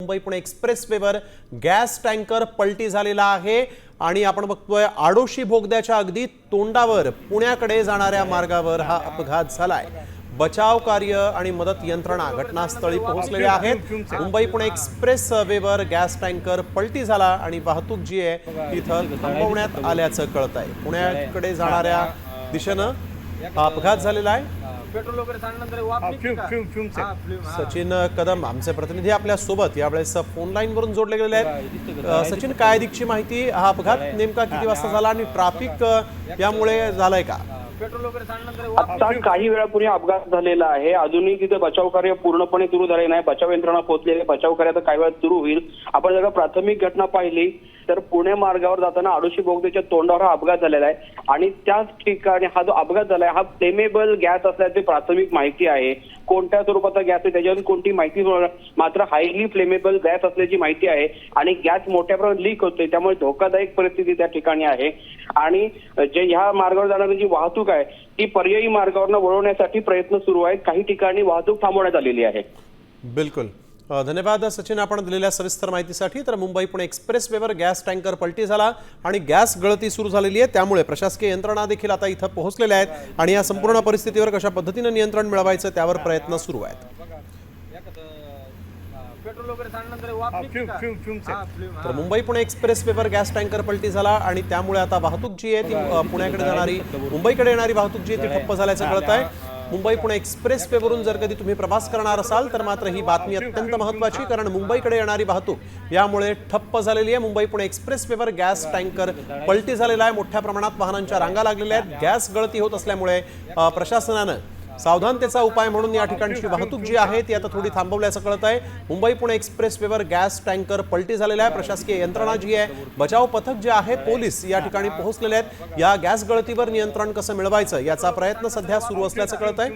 Mumbai Pune एक्सप्रेसवेवर gas tanker पलटी झालेला आहे आणि आपण बघतोय आडोशी बोगद्याच्या अगदी तोंडावर पुण्याकडे जाणाऱ्या मार्गावर हा अपघात झालाय। बचाव कार्य आणि मदत यंत्रणा घटनास्थळी पोहोचलेले आहेत। मुंबई पुणे एक्सप्रेसवेवर गॅस टँकर पलटी झाला आणि वाहतूक जी आहे तिथं थांबवण्यात आल्याचं कळतंय। पुण्याकडे जाणाऱ्या दिशेनं हा अपघात झालेला आहे। पेट्रोल वगैरे सचिन कदम आमचे प्रतिनिधी आपल्या सोबत यावेळेस फोन लाईन वरून जोडले गेलेले आहेत। सचिन, काय अधिकची माहिती, हा अपघात नेमका किती वाजता झाला आणि ट्रॅफिक यामुळे झालंय का? पेट्रोल वगैरे आता काही वेळापूर्वी अपघात झालेला आहे। अजूनही तिथे बचाव कार्य पूर्णपणे सुरू झाले नाही। बचाव यंत्रणा पोहोचलेली, बचाव कार्य आता काही वेळात सुरू होईल। आपण जर प्राथमिक घटना पाहिली तर पुणे मार्गावर जाताना आडोशी बोगद्याच्या तोंडावर हा अपघात झालेला आहे आणि त्याच ठिकाणी हा जो अपघात झालाय हा फ्लेमेबल गॅस असल्याची प्राथमिक माहिती आहे। कोणत्या स्वरूपाचा गॅस आहे त्याच्यावर कोणती माहिती मात्र हायली फ्लेमेबल गॅस असल्याची माहिती आहे आणि गॅस मोठ्या प्रमाणात लीक होतोय, त्यामुळे धोकादायक परिस्थिती त्या ठिकाणी आहे। आणि जे ह्या मार्गावर जाणारी जी वाहतूक आहे ती पर्यायी मार्गावर वळवण्यासाठी प्रयत्न सुरू आहेत। काही ठिकाणी वाहतूक थांबवण्यात आलेली आहे। बिलकुल, धन्यवाद सचिन आपण दिलेल्या सविस्तर माहितीसाठी। तर मुंबई पुणे एक्सप्रेसवेवर गॅस टँकर पलटी झाला आणि गॅस गळती सुरू झालेली आहे, त्यामुळे प्रशासकीय यंत्रणा देखील आता इथं पोहोचलेल्या आहेत आणि या संपूर्ण परिस्थितीवर कशा पद्धतीने नियंत्रण मिळवायचं त्यावर प्रयत्न सुरू आहेत। तर मुंबई पुणे एक्सप्रेसवेवर गॅस टँकर पलटी झाला आणि त्यामुळे आता वाहतूक जी आहे ती पुण्याकडे जाणारी मुंबईकडे येणारी वाहतूक जी आहे ती ठप्प झाल्याचं कळत आहे। मुंबई पुणे एक्सप्रेसवेवरून जर कधी तुम्ही प्रवास करणार असाल तर मात्र ही बातमी अत्यंत महत्त्वाची, कारण मुंबईकडे येणारी वाहतूक यामुळे ठप्प झालेली आहे। मुंबई पुणे एक्सप्रेसवेवर गॅस टँकर पलटी झालेला आहे, मोठ्या प्रमाणात वाहनांच्या रांगा लागलेल्या आहेत। गॅस गळती होत असल्यामुळे प्रशासनानं सावधानतेचा उपाय म्हणून या ठिकाणची वाहतूक जी आहे ती आता थोडी थांबवल्याचं कळत आहे। मुंबई पुणे एक्सप्रेसवेवर गॅस टँकर पलटी झालेला आहे। प्रशासकीय यंत्रणा जी आहे, बचाव पथक जे आहे, पोलीस या ठिकाणी पोहोचलेले आहेत। या गॅस गळतीवर नियंत्रण कसं मिळवायचं याचा प्रयत्न सध्या सुरू असल्याचं कळत आहे।